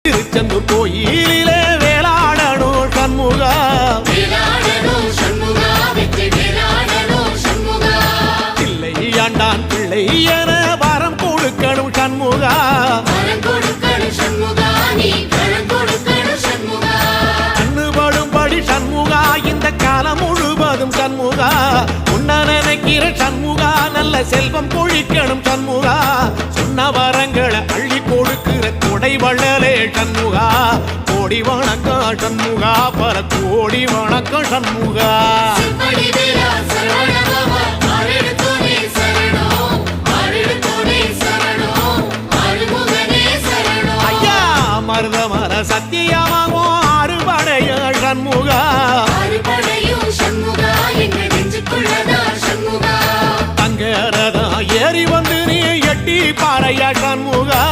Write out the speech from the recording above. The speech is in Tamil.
திருச்செந்தூர் கோயிலிலே வேளாடணும் சண்முகா, பிள்ளை ஆண்டான் பிள்ளை என வரம் கொடுக்கணும் சண்முகா, கண்ணுபடும்படி சண்முகா இந்த காலம் முழுவதும் சண்முகா, உன்ன நினைக்கிற சண்முகா நல்ல செல்வம் பொழிக்கணும் சண்முகா, சொன்ன வரங்களை அள்ளி கொடுக்கிற கொடை வள்ளலே சண்முகா, கோடி வணக்கம் சண்முகா, பல கோடி வணக்கம் சண்முகா. ஐயா மருதமர சத்தியமாகும் அறுபடைய சண்முகா, தங்கரதா ஏறி வந்து நீ எட்டி பாறையா சண்முகா.